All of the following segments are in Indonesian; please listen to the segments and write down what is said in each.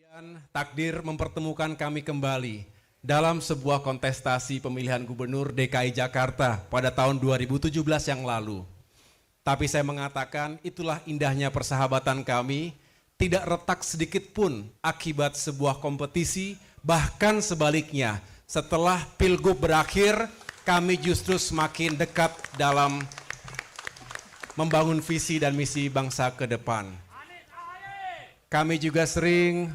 Dan takdir mempertemukan kami kembali dalam sebuah kontestasi pemilihan gubernur DKI Jakarta pada tahun 2017 yang lalu. Tapi saya mengatakan itulah indahnya persahabatan kami, tidak retak sedikit pun akibat sebuah kompetisi, bahkan sebaliknya setelah Pilgub berakhir kami justru semakin dekat dalam membangun visi dan misi bangsa ke depan. Kami juga sering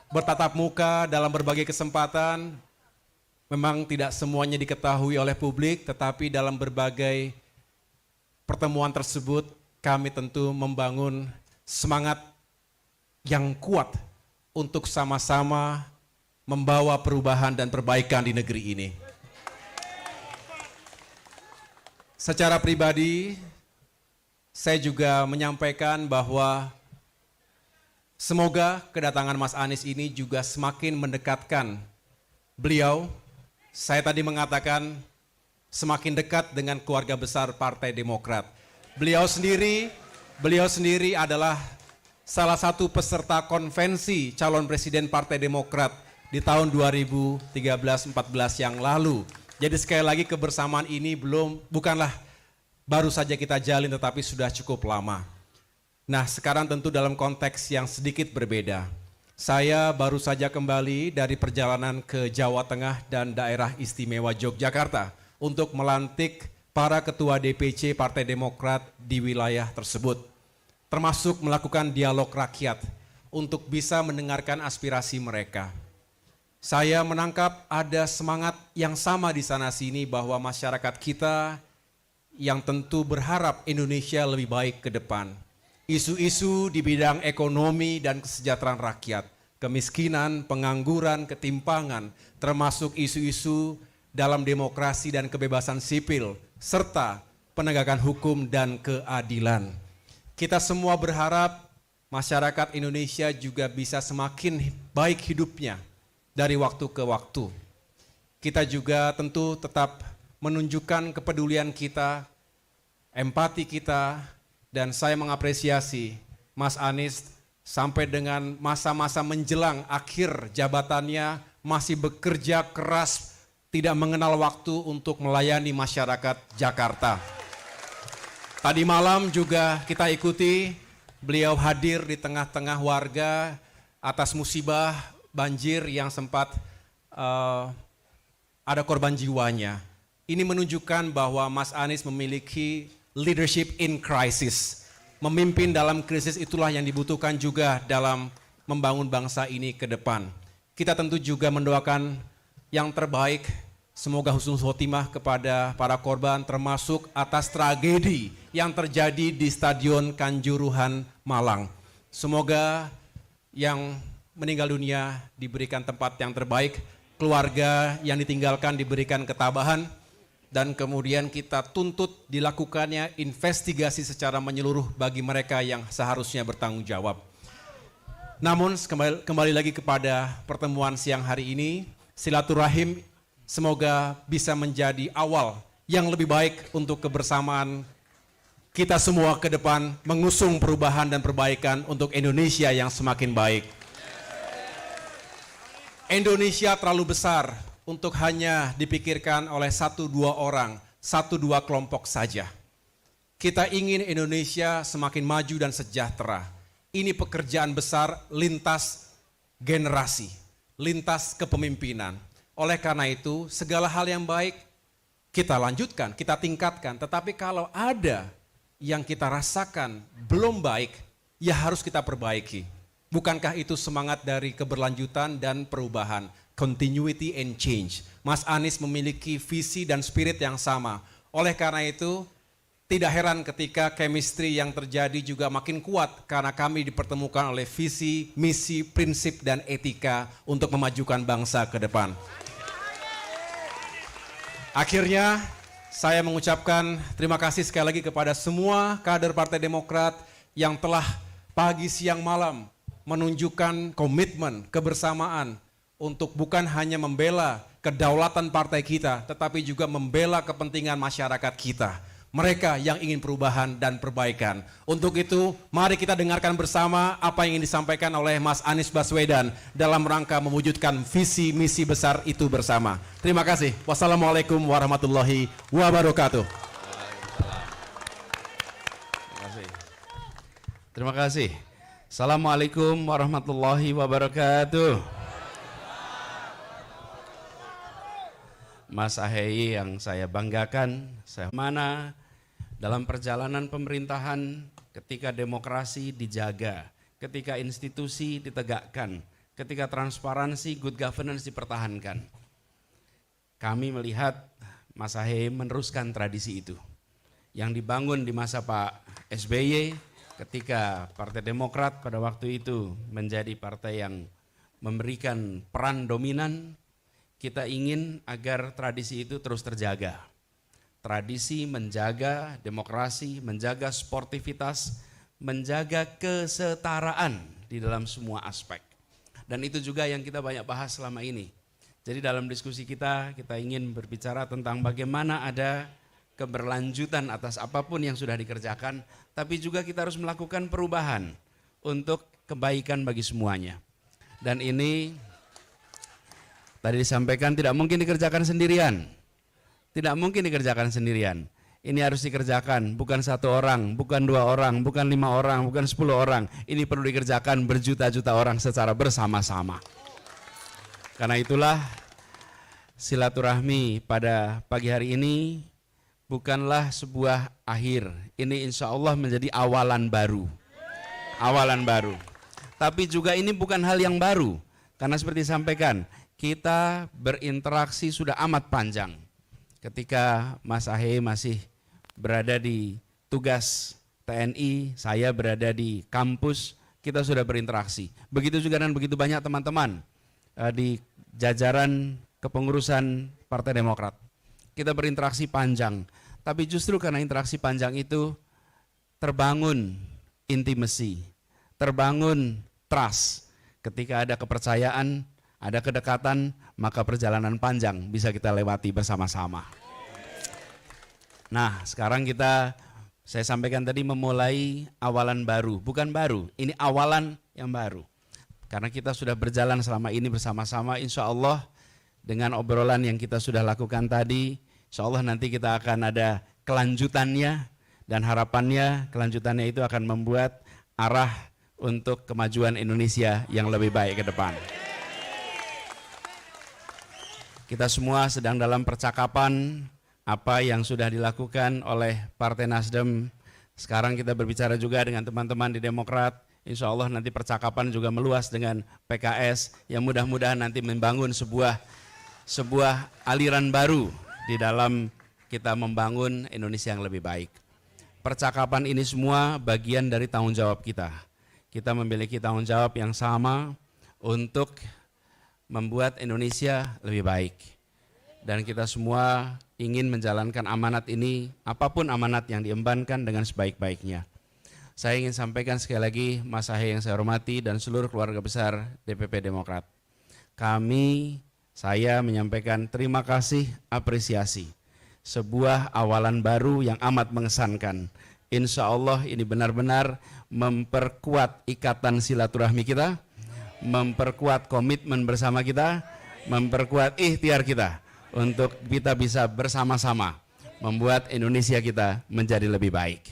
bertatap muka dalam berbagai kesempatan, memang tidak semuanya diketahui oleh publik, tetapi dalam berbagai pertemuan tersebut kami tentu membangun semangat yang kuat untuk sama-sama membawa perubahan dan perbaikan di negeri ini. Secara pribadi, saya juga menyampaikan bahwa semoga kedatangan Mas Anies ini juga semakin mendekatkan beliau. Saya tadi mengatakan semakin dekat dengan keluarga besar Partai Demokrat. Beliau sendiri adalah salah satu peserta konvensi calon presiden Partai Demokrat di tahun 2013-14 yang lalu. Jadi sekali lagi kebersamaan ini bukanlah baru saja kita jalin, tetapi sudah cukup lama. Nah, sekarang tentu dalam konteks yang sedikit berbeda. Saya baru saja kembali dari perjalanan ke Jawa Tengah dan daerah istimewa Yogyakarta untuk melantik para ketua DPC Partai Demokrat di wilayah tersebut, termasuk melakukan dialog rakyat untuk bisa mendengarkan aspirasi mereka. Saya menangkap ada semangat yang sama di sana-sini bahwa masyarakat kita yang tentu berharap Indonesia lebih baik ke depan. Isu-isu di bidang ekonomi dan kesejahteraan rakyat, kemiskinan, pengangguran, ketimpangan, termasuk isu-isu dalam demokrasi dan kebebasan sipil, serta penegakan hukum dan keadilan. Kita semua berharap masyarakat Indonesia juga bisa semakin baik hidupnya dari waktu ke waktu. Kita juga tentu tetap menunjukkan kepedulian kita, empati kita, dan saya mengapresiasi Mas Anies sampai dengan masa-masa menjelang akhir jabatannya masih bekerja keras, tidak mengenal waktu untuk melayani masyarakat Jakarta. Tadi malam juga kita ikuti beliau hadir di tengah-tengah warga atas musibah banjir yang sempat ada korban jiwanya. Ini menunjukkan bahwa Mas Anies memiliki leadership in crisis. Memimpin dalam krisis itulah yang dibutuhkan juga dalam membangun bangsa ini ke depan. Kita tentu juga mendoakan yang terbaik, semoga husnul khotimah kepada para korban, termasuk atas tragedi yang terjadi di Stadion Kanjuruhan Malang. Semoga yang meninggal dunia diberikan tempat yang terbaik, keluarga yang ditinggalkan diberikan ketabahan, dan kemudian kita tuntut dilakukannya investigasi secara menyeluruh bagi mereka yang seharusnya bertanggung jawab. Namun kembali lagi kepada pertemuan siang hari ini, silaturahim semoga bisa menjadi awal yang lebih baik untuk kebersamaan kita semua ke depan, mengusung perubahan dan perbaikan untuk Indonesia yang semakin baik. Indonesia terlalu besar untuk hanya dipikirkan oleh 1-2 orang, 1-2 kelompok saja. Kita ingin Indonesia semakin maju dan sejahtera. Ini pekerjaan besar lintas generasi, lintas kepemimpinan. Oleh karena itu, segala hal yang baik kita lanjutkan, kita tingkatkan. Tetapi kalau ada yang kita rasakan belum baik, ya harus kita perbaiki. Bukankah itu semangat dari keberlanjutan dan perubahan? Continuity and change. Mas Anies memiliki visi dan spirit yang sama. Oleh karena itu, tidak heran ketika chemistry yang terjadi juga makin kuat karena kami dipertemukan oleh visi, misi, prinsip, dan etika untuk memajukan bangsa ke depan. Akhirnya, saya mengucapkan terima kasih sekali lagi kepada semua kader Partai Demokrat yang telah pagi, siang, malam menunjukkan komitmen, kebersamaan, untuk bukan hanya membela kedaulatan partai kita, tetapi juga membela kepentingan masyarakat kita. mereka yang ingin perubahan dan perbaikan. Untuk itu, mari kita dengarkan bersama apa yang ingin disampaikan oleh Mas Anies Baswedan dalam rangka mewujudkan visi misi besar itu bersama. Terima kasih. Wassalamualaikum warahmatullahi wabarakatuh. Terima kasih. Assalamualaikum warahmatullahi wabarakatuh. Mas Ahaye yang saya banggakan, saya mana dalam perjalanan pemerintahan ketika demokrasi dijaga, ketika institusi ditegakkan, ketika transparansi, good governance dipertahankan. Kami melihat Mas Ahaye meneruskan tradisi itu yang dibangun di masa Pak SBY ketika Partai Demokrat pada waktu itu menjadi partai yang memberikan peran dominan. Kita ingin agar tradisi itu terus terjaga. Tradisi menjaga demokrasi, menjaga sportivitas, menjaga kesetaraan di dalam semua aspek. Dan itu juga yang kita banyak bahas selama ini. Jadi dalam diskusi kita ingin berbicara tentang bagaimana ada keberlanjutan atas apapun yang sudah dikerjakan, tapi juga kita harus melakukan perubahan untuk kebaikan bagi semuanya. Dan ini tadi disampaikan tidak mungkin dikerjakan sendirian. Tidak mungkin dikerjakan sendirian. Ini harus dikerjakan bukan 1 orang, bukan 2 orang, bukan 5 orang, bukan 10 orang. Ini perlu dikerjakan berjuta-juta orang secara bersama-sama. Karena itulah silaturahmi pada pagi hari ini bukanlah sebuah akhir. Ini insya Allah menjadi awalan baru. Awalan baru. Tapi juga ini bukan hal yang baru. Karena seperti disampaikan, kita berinteraksi sudah amat panjang. Ketika Mas Ahaye masih berada di tugas TNI, saya berada di kampus, kita sudah berinteraksi. Begitu juga dan begitu banyak teman-teman di jajaran kepengurusan Partai Demokrat. Kita berinteraksi panjang, tapi justru karena interaksi panjang itu terbangun intimacy, terbangun trust. Ketika ada kepercayaan, ada kedekatan, maka perjalanan panjang bisa kita lewati bersama-sama. Nah, sekarang saya sampaikan tadi memulai awalan baru. Bukan baru, ini awalan yang baru. Karena kita sudah berjalan selama ini bersama-sama, insya Allah dengan obrolan yang kita sudah lakukan tadi, insya Allah nanti kita akan ada kelanjutannya, dan harapannya kelanjutannya itu akan membuat arah untuk kemajuan Indonesia yang lebih baik ke depan. Kita semua sedang dalam percakapan apa yang sudah dilakukan oleh Partai Nasdem. Sekarang kita berbicara juga dengan teman-teman di Demokrat. Insya Allah nanti percakapan juga meluas dengan PKS yang mudah-mudahan nanti membangun sebuah aliran baru di dalam kita membangun Indonesia yang lebih baik. Percakapan ini semua bagian dari tanggung jawab kita. Kita memiliki tanggung jawab yang sama untuk membuat Indonesia lebih baik. Dan kita semua ingin menjalankan amanat ini, apapun amanat yang diembankan dengan sebaik-baiknya. Saya ingin sampaikan sekali lagi, Mas Ahaye yang saya hormati dan seluruh keluarga besar DPP Demokrat. Saya menyampaikan terima kasih, apresiasi. Sebuah awalan baru yang amat mengesankan. Insya Allah ini benar-benar memperkuat ikatan silaturahmi kita, memperkuat komitmen bersama kita, memperkuat ikhtiar kita untuk kita bisa bersama-sama membuat Indonesia kita menjadi lebih baik.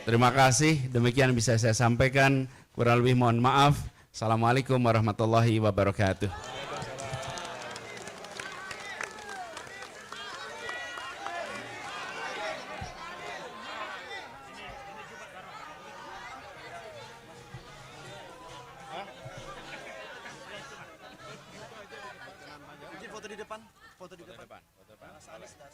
Terima kasih, demikian bisa saya sampaikan, kurang lebih mohon maaf. Assalamualaikum warahmatullahi wabarakatuh. Foto di depan. Foto di depan. Mas Anies dan